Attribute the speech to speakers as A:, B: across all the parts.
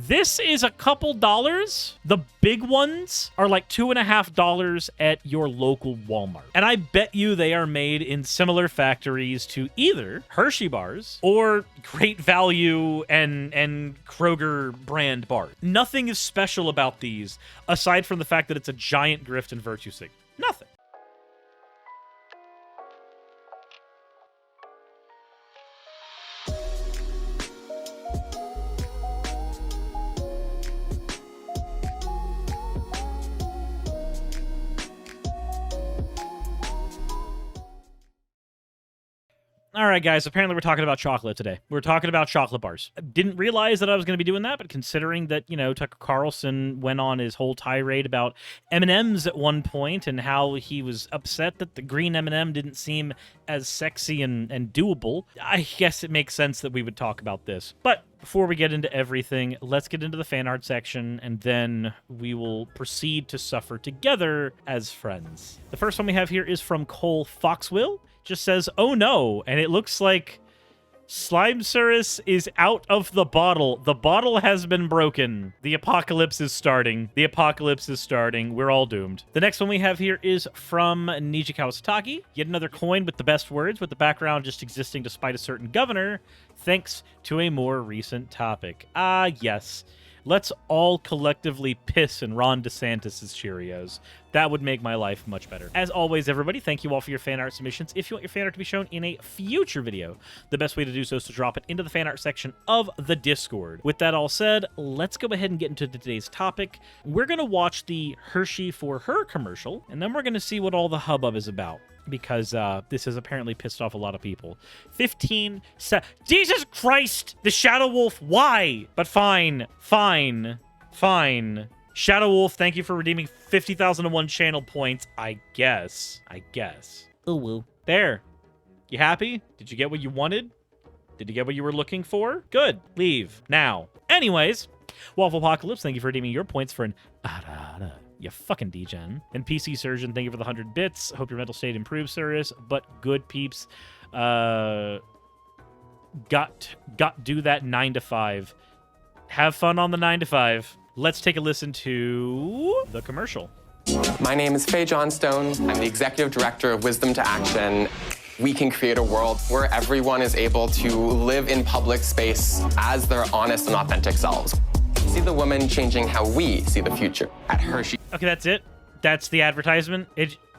A: This is a couple dollars. The big ones are like $2.50 at your local Walmart. And I bet you they are made in similar factories to either Hershey bars or Great Value and Kroger brand bars. Nothing is special about these aside from the fact that it's a giant grift and virtue signal. Nothing. All right, guys, apparently we're talking about chocolate today. We're talking about chocolate bars. I didn't realize that I was going to be doing that, but considering that, Tucker Carlson went on his whole tirade about M&Ms at one point and how he was upset that the green M&M didn't seem as sexy and doable, I guess it makes sense that we would talk about this. But before we get into everything, let's get into the fan art section, and then we will proceed to suffer together as friends. The first one we have here is from Cole Foxwill. Just says, "Oh no," and it looks like Slime Suris is out of the bottle. The bottle has been broken. The apocalypse is starting. The apocalypse is starting. We're all doomed. The next one we have here is from Niji Kawasataki. Yet another coin with the best words, with the background just existing despite a certain governor, thanks to a more recent topic. Yes. Let's all collectively piss in Ron DeSantis' Cheerios. That would make my life much better. As always, everybody, thank you all for your fan art submissions. If you want your fan art to be shown in a future video, the best way to do so is to drop it into the fan art section of the Discord. With that all said, let's go ahead and get into today's topic. We're going to watch the Hershey for Her commercial, and then we're going to see what all the hubbub is about, because this has apparently pissed off a lot of people. Jesus Christ! The Shadow Wolf, why? But fine. Shadow Wolf, thank you for redeeming 50,001 channel points, I guess. Ooh, woo. There. You happy? Did you get what you wanted? Did you get what you were looking for? Good. Leave. Now. Anyways, Waffle Apocalypse, thank you for redeeming your points for an you fucking degen. And PC Surgeon, thank you for the 100 bits. Hope your mental state improves, Suris. But good peeps. Got do that 9 to 5. Have fun on the 9 to 5. Let's take a listen to the commercial.
B: My name is Faye Johnstone. I'm the executive director of Wisdom to Action. We can create a world where everyone is able to live in public space as their honest and authentic selves. See the women changing how we see the future at Hershey.
A: Okay, that's it. That's the advertisement.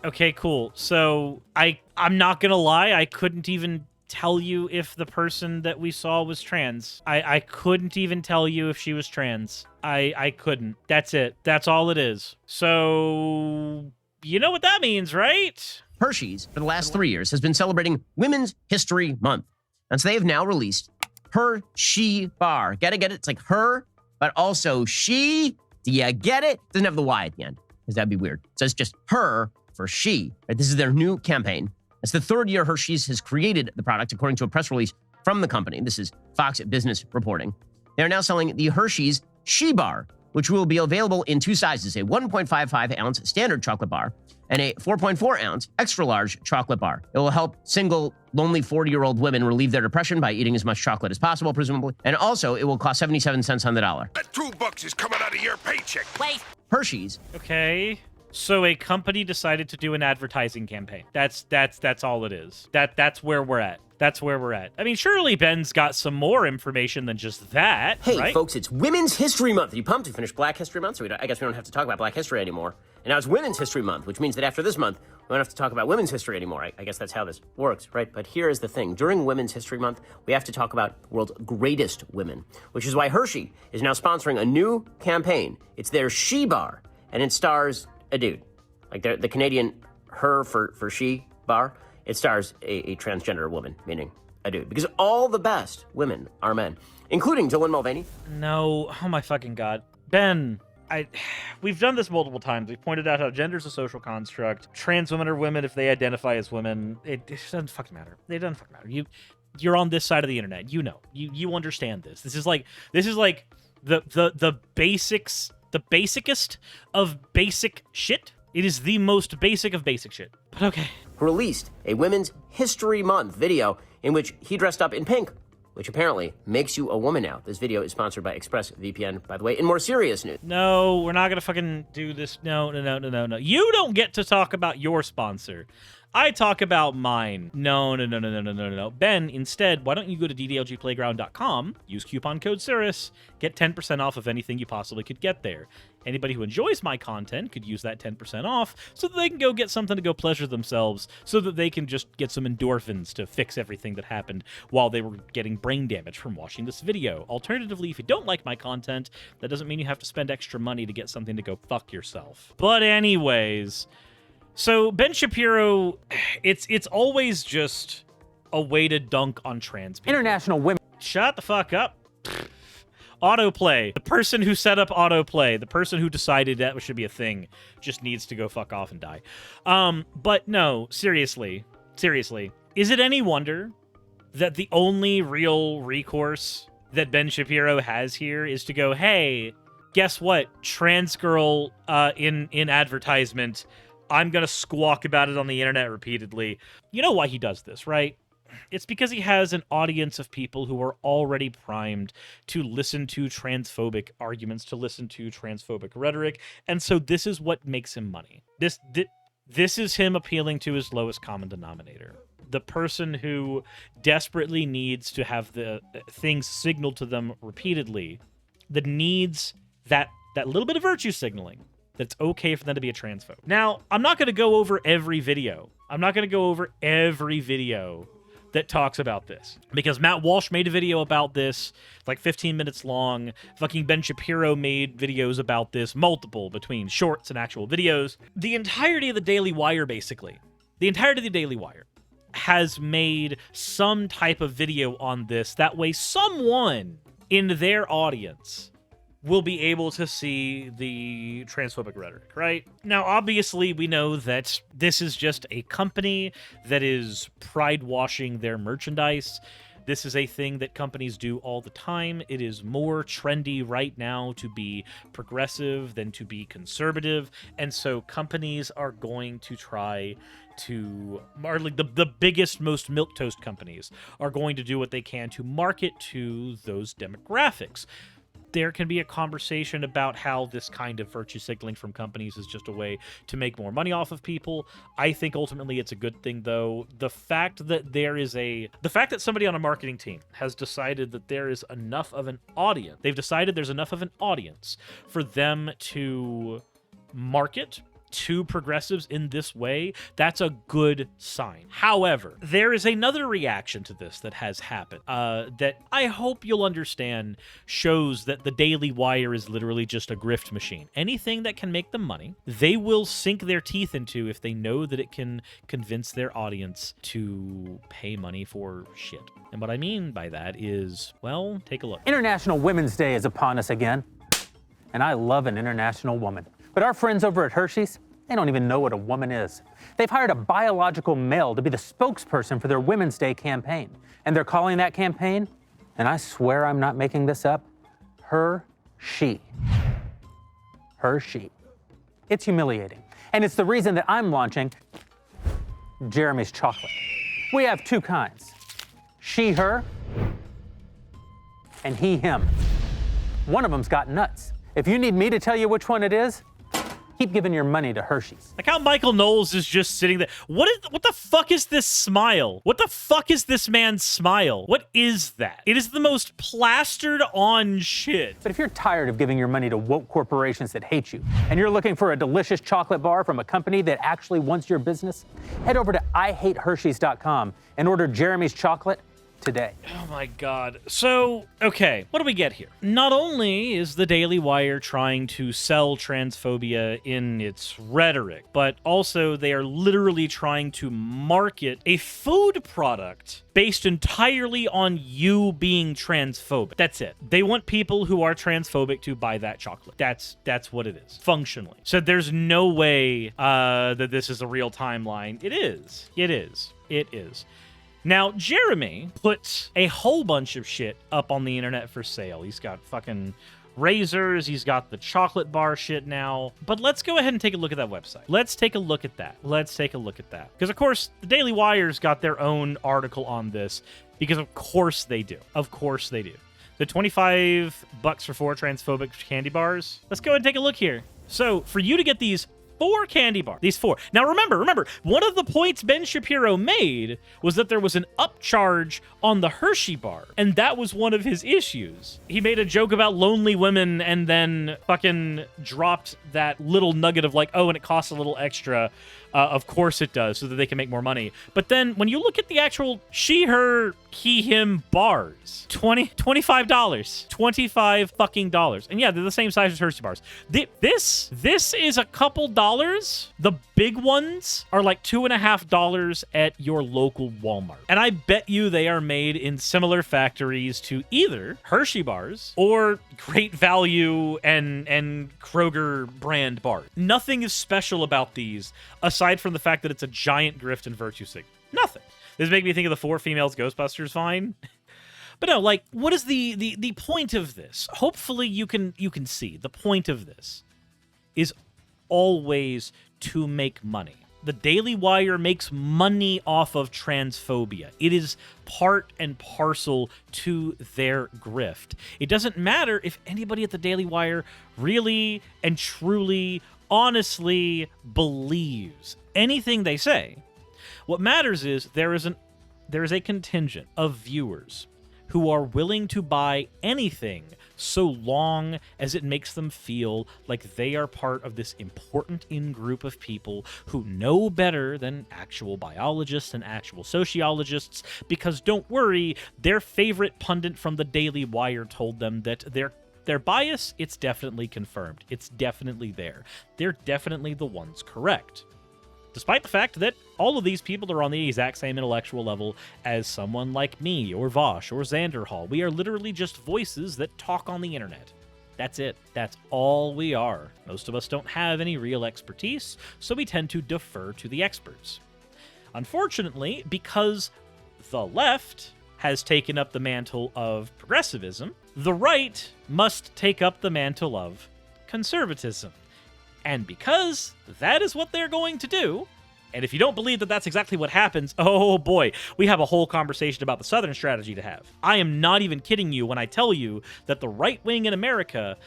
A: Okay, cool. So I'm not gonna lie, I couldn't even tell you if the person that we saw was trans. I couldn't even tell you if she was trans. I couldn't. That's it. That's all it is. So you know what that means, right?
C: Hershey's, for the last 3 years, has been celebrating Women's History Month. And so they have now released Hershey Bar. Get it? It's like her, but also she. Do you get it? Doesn't have the Y at the end, because that'd be weird. So it's just her for she. Right? This is their new campaign. It's the third year Hershey's has created the product, according to a press release from the company. This is Fox Business reporting. They're now selling the Hershey's She Bar, which will be available in two sizes, a 1.55-ounce standard chocolate bar and a 4.4-ounce extra-large chocolate bar. It will help single, lonely 40-year-old women relieve their depression by eating as much chocolate as possible, presumably. And also, it will cost 77 cents on the dollar.
D: That $2 is coming out of your paycheck.
C: Wait. Hershey's.
A: Okay. So a company decided to do an advertising campaign. That's all it is. That's where we're at. That's where we're at. I mean, surely Ben's got some more information than just that,
C: Hey,
A: right?
C: folks, it's Women's History Month. Are you pumped? We finished Black History Month, so I guess we don't have to talk about Black History anymore. And now it's Women's History Month, which means that after this month, we don't have to talk about women's history anymore. I guess that's how this works, right? But here is the thing. During Women's History Month, we have to talk about the world's greatest women, which is why Hershey is now sponsoring a new campaign. It's their She Bar, and it stars a dude. Like the Canadian Her for She Bar, it stars a transgender woman, meaning a dude. Because all the best women are men, including Dylan Mulvaney.
A: No. Oh, my fucking God. Ben, we've done this multiple times. We've pointed out how gender's a social construct. Trans women are women if they identify as women. It doesn't fucking matter. It doesn't fucking matter. You're on this side of the internet. You know. You understand this. This is like the basics, the basicest of basic shit. It is the most basic of basic shit. But okay.
C: Released a Women's History Month video in which he dressed up in pink which apparently makes you a woman now. This video is sponsored by ExpressVPN, by the way. In more serious news.
A: No, we're not gonna fucking do this. No. You don't get to talk about your sponsor. I talk about mine. No. Ben, instead, why don't you go to ddlgplayground.com, use coupon code Suris, get 10% off of anything you possibly could get there. Anybody who enjoys my content could use that 10% off so that they can go get something to go pleasure themselves, so that they can just get some endorphins to fix everything that happened while they were getting brain damage from watching this video. Alternatively, if you don't like my content, that doesn't mean you have to spend extra money to get something to go fuck yourself. But anyways, so Ben Shapiro, it's always just a way to dunk on trans people.
E: International women.
A: Shut the fuck up. Autoplay. The person who set up autoplay, the person who decided that should be a thing, just needs to go fuck off and die. But no, seriously, is it any wonder that the only real recourse that Ben Shapiro has here is to go, hey, guess what? Trans girl in advertisement. I'm gonna squawk about it on the internet repeatedly. You know why he does this, right? It's because he has an audience of people who are already primed to listen to transphobic arguments, to listen to transphobic rhetoric, and so this is what makes him money. This is him appealing to his lowest common denominator. The person who desperately needs to have the things signaled to them repeatedly, that needs that little bit of virtue signaling, that it's okay for them to be a transphobe. Now, I'm not going to go over every video. That talks about this, because Matt Walsh made a video about this, like 15 minutes long. Fucking Ben Shapiro made videos about this, multiple, between shorts and actual videos. The entirety of the Daily Wire, basically, has made some type of video on this. That way someone in their audience will be able to see the transphobic rhetoric, right? Now, obviously, we know that this is just a company that is pride-washing their merchandise. This is a thing that companies do all the time. It is more trendy right now to be progressive than to be conservative, and so companies are going to try to, or like the biggest, most milquetoast companies are going to do what they can to market to those demographics. There can be a conversation about how this kind of virtue signaling from companies is just a way to make more money off of people. I think ultimately it's a good thing, though. The fact that somebody on a marketing team has decided that there is enough of an audience, there's enough of an audience for them to market to progressives in this way, that's a good sign. However, there is another reaction to this that has happened that I hope you'll understand shows that the Daily Wire is literally just a grift machine. Anything that can make them money, they will sink their teeth into if they know that it can convince their audience to pay money for shit. And what I mean by that is, well, take a look.
E: International Women's Day is upon us again, and I love an international woman. But our friends over at Hershey's, they don't even know what a woman is. They've hired a biological male to be the spokesperson for their Women's Day campaign. And they're calling that campaign, and I swear I'm not making this up, Hershey. Hershey. It's humiliating. And it's the reason that I'm launching Jeremy's chocolate. We have two kinds, she, her, and he, him. One of them's got nuts. If you need me to tell you which one it is, keep giving your money to Hershey's.
A: Like how Michael Knowles is just sitting there. What the fuck is this smile? What the fuck is this man's smile? What is that? It is the most plastered on shit.
E: But if you're tired of giving your money to woke corporations that hate you, and you're looking for a delicious chocolate bar from a company that actually wants your business, head over to IHateHersheys.com and order Jeremy's chocolate today.
A: Oh my god. So, okay, what do we get here? Not only is the Daily Wire trying to sell transphobia in its rhetoric, but also they are literally trying to market a food product based entirely on you being transphobic. That's it. They want people who are transphobic to buy that chocolate. That's what it is, functionally. So there's no way that this is a real timeline. It is. Now, Jeremy put a whole bunch of shit up on the internet for sale. He's got fucking razors. He's got the chocolate bar shit now. But let's go ahead and take a look at that website. Let's take a look at that. Because, of course, the Daily Wire's got their own article on this, because of course they do. The $25 for 4 transphobic candy bars. Let's go ahead and take a look here. So, for you to get these 4 candy bars. These 4. Now remember, one of the points Ben Shapiro made was that there was an upcharge on the Hershey bar, and that was one of his issues. He made a joke about lonely women and then fucking dropped that little nugget of like, oh, and it costs a little extra. Of course it does, so that they can make more money. But then when you look at the actual she, her, he, him bars, $25. $25 fucking dollars. And yeah, they're the same size as Hershey bars. This is a couple dollars. The big ones are like $2.50 at your local Walmart. And I bet you they are made in similar factories to either Hershey bars or Great Value and Kroger brand bars. Nothing is special about these aside from the fact that it's a giant grift and virtue signal. Nothing. This makes me think of the 4 females Ghostbusters vine. But no, like, what is the point of this? Hopefully you can see the point of this is always to make money. The Daily Wire makes money off of transphobia. It is part and parcel to their grift. It doesn't matter if anybody at the Daily Wire really and truly, honestly believes anything they say. What matters is there is a contingent of viewers who are willing to buy anything so long as it makes them feel like they are part of this important in-group of people who know better than actual biologists and actual sociologists, because don't worry, their favorite pundit from the Daily Wire told them that their bias, it's definitely confirmed. It's definitely there. They're definitely the ones correct. Despite the fact that all of these people are on the exact same intellectual level as someone like me, or Vosh, or Xanderhall. We are literally just voices that talk on the internet. That's it. That's all we are. Most of us don't have any real expertise, so we tend to defer to the experts. Unfortunately, because the left has taken up the mantle of progressivism, the right must take up the mantle of conservatism. And because that is what they're going to do, and if you don't believe that that's exactly what happens, oh boy, we have a whole conversation about the Southern strategy to have. I am not even kidding you when I tell you that the right wing in America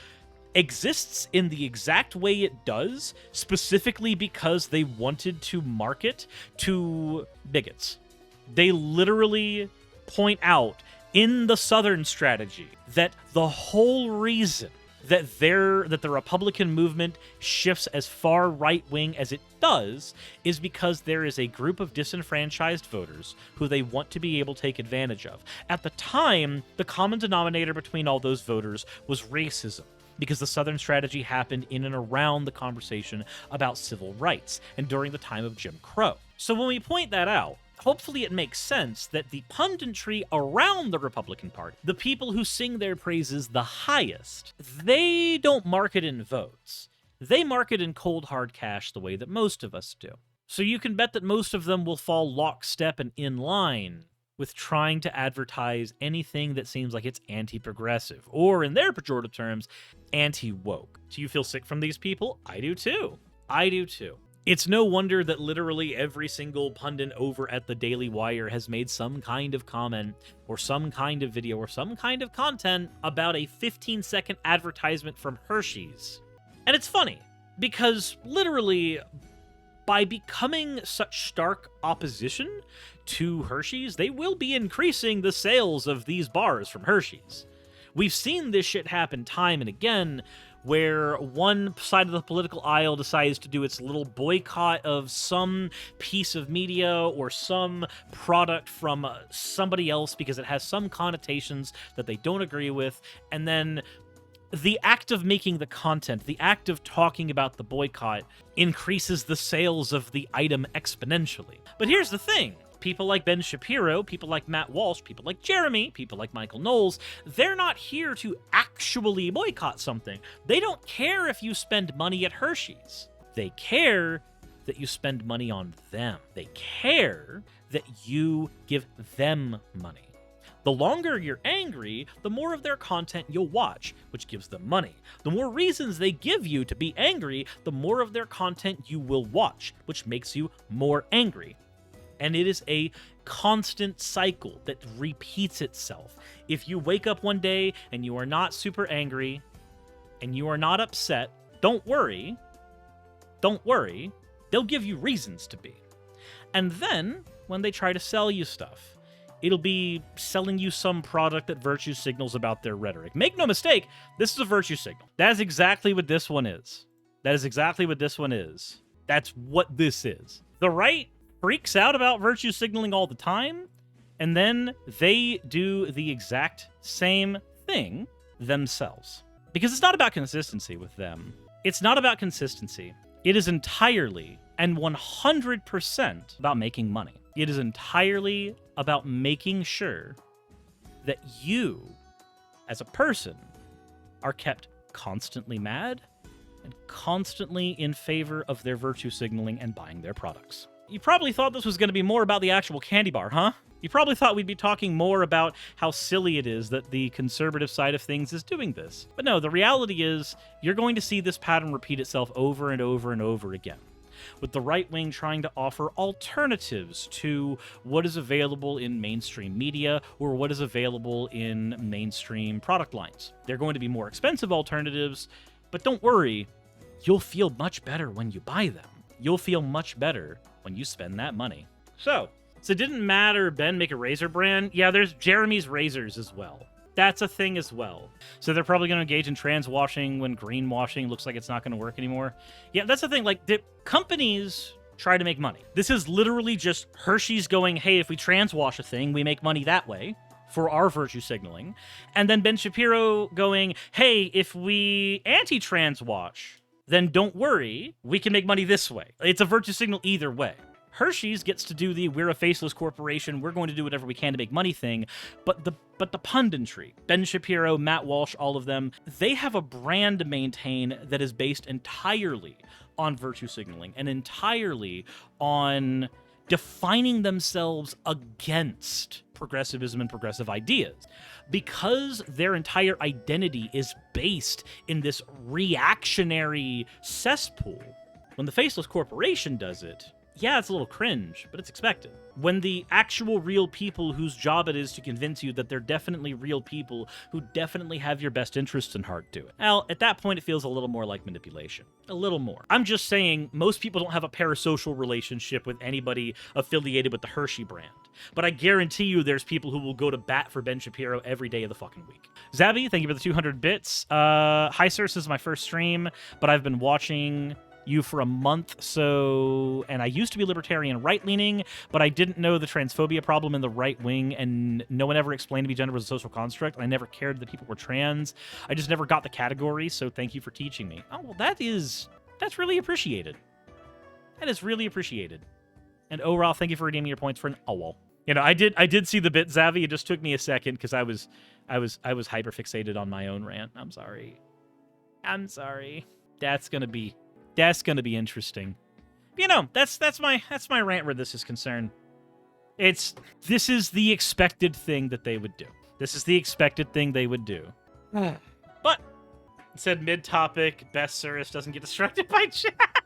A: exists in the exact way it does, specifically because they wanted to market to bigots. They literally point out in the Southern strategy that the whole reason that the Republican movement shifts as far right-wing as it does is because there is a group of disenfranchised voters who they want to be able to take advantage of. At the time, the common denominator between all those voters was racism, because the Southern strategy happened in and around the conversation about civil rights and during the time of Jim Crow. So when we point that out, hopefully it makes sense that the punditry around the Republican Party, the people who sing their praises the highest, they don't market in votes. They market in cold hard cash the way that most of us do. So you can bet that most of them will fall lockstep and in line with trying to advertise anything that seems like it's anti-progressive, or in their pejorative terms, anti-woke. Do you feel sick from these people? I do too. It's no wonder that literally every single pundit over at the Daily Wire has made some kind of comment or some kind of video or some kind of content about a 15-second advertisement from Hershey's. And it's funny, because literally, by becoming such stark opposition to Hershey's, they will be increasing the sales of these bars from Hershey's. We've seen this shit happen time and again, where one side of the political aisle decides to do its little boycott of some piece of media or some product from somebody else because it has some connotations that they don't agree with, and then the act of making the content, the act of talking about the boycott, increases the sales of the item exponentially. But here's the thing. People like Ben Shapiro, people like Matt Walsh, people like Jeremy, people like Michael Knowles, they're not here to actually boycott something. They don't care if you spend money at Hershey's. They care that you spend money on them. They care that you give them money. The longer you're angry, the more of their content you'll watch, which gives them money. The more reasons they give you to be angry, the more of their content you will watch, which makes you more angry. And it is a constant cycle that repeats itself. If you wake up one day and you are not super angry and you are not upset, don't worry. Don't worry. They'll give you reasons to be. And then, when they try to sell you stuff, it'll be selling you some product that virtue signals about their rhetoric. Make no mistake, this is a virtue signal. That is exactly what this one is. That is exactly what this one is. That's what this is. The right freaks out about virtue signaling all the time, and then they do the exact same thing themselves. Because it's not about consistency with them. It's not about consistency. It is entirely and 100% about making money. It is entirely about making sure that you, as a person, are kept constantly mad and constantly in favor of their virtue signaling and buying their products. You probably thought this was going to be more about the actual candy bar, huh? You probably thought we'd be talking more about how silly it is that the conservative side of things is doing this. But no, the reality is you're going to see this pattern repeat itself over and over and over again, with the right wing trying to offer alternatives to what is available in mainstream media or what is available in mainstream product lines. They're going to be more expensive alternatives, but don't worry, you'll feel much better when you buy them. You'll feel much better when you spend that money. So it didn't matter Ben make a razor brand. Yeah, there's Jeremy's razors as well. That's a thing as well. So they're probably going to engage in trans washing when greenwashing looks like it's not going to work anymore. Yeah, that's the thing. Like, the companies try to make money. This is literally just Hershey's going, hey, if we trans wash a thing, we make money that way for our virtue signaling. And then Ben Shapiro going, hey, if we anti-trans wash, then don't worry, we can make money this way. It's a virtue signal either way. Hershey's gets to do the we're a faceless corporation, we're going to do whatever we can to make money thing, but the punditry, Ben Shapiro, Matt Walsh, all of them, they have a brand to maintain that is based entirely on virtue signaling and entirely on defining themselves against progressivism and progressive ideas. Because their entire identity is based in this reactionary cesspool, when the faceless corporation does it, yeah, it's a little cringe, but it's expected. When the actual real people whose job it is to convince you that they're definitely real people who definitely have your best interests in heart do it. Well, at that point, it feels a little more like manipulation. A little more. I'm just saying, most people don't have a parasocial relationship with anybody affiliated with the Hershey brand. But I guarantee you there's people who will go to bat for Ben Shapiro every day of the fucking week. Zabby, thank you for the 200 bits. Hi, sir, this is my first stream, but I've been watching you for a month, and I used to be libertarian right-leaning, but I didn't know the transphobia problem in the right wing, and no one ever explained to me gender was a social construct, and I never cared that people were trans. I just never got the category, so thank you for teaching me. Oh, well, that's really appreciated. That is really appreciated. And Oral, thank you for redeeming your points for an owl. You know, I did see the bit, Zavi. It just took me a second because I was hyper fixated on my own rant. I'm sorry. That's gonna be interesting. You know, that's my rant where this is concerned. This is the expected thing that they would do. This is the expected thing they would do. But it said mid-topic, best Suris doesn't get distracted by chat.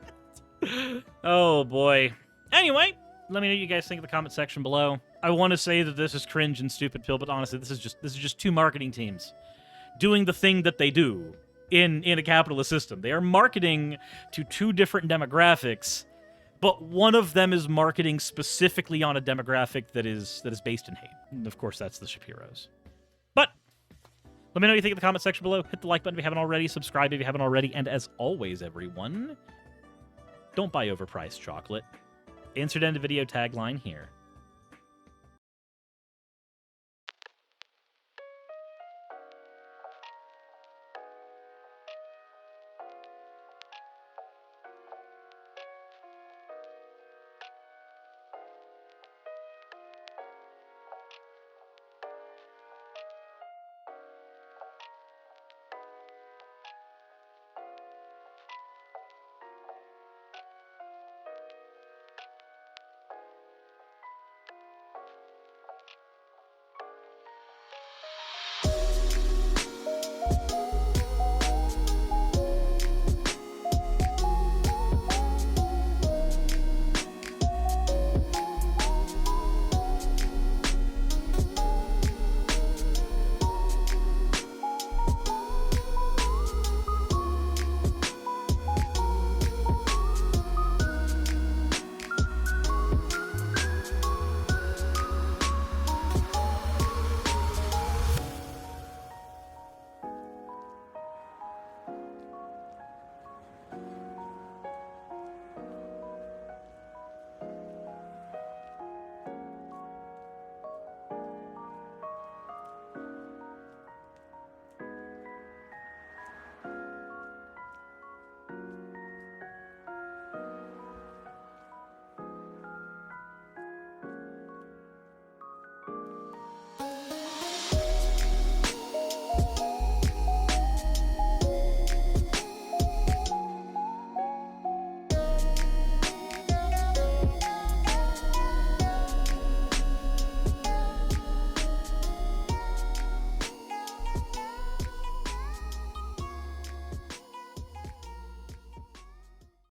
A: Oh boy. Anyway, let me know what you guys think in the comment section below. I want to say that this is cringe and stupid pill, but honestly, this is just two marketing teams doing the thing that they do in a capitalist system. They are marketing to two different demographics, but one of them is marketing specifically on a demographic that is based in hate. And of course, that's the Shapiros. But let me know what you think in the comment section below. Hit the like button if you haven't already. Subscribe if you haven't already. And as always, everyone, don't buy overpriced chocolate. Insert end video tagline here.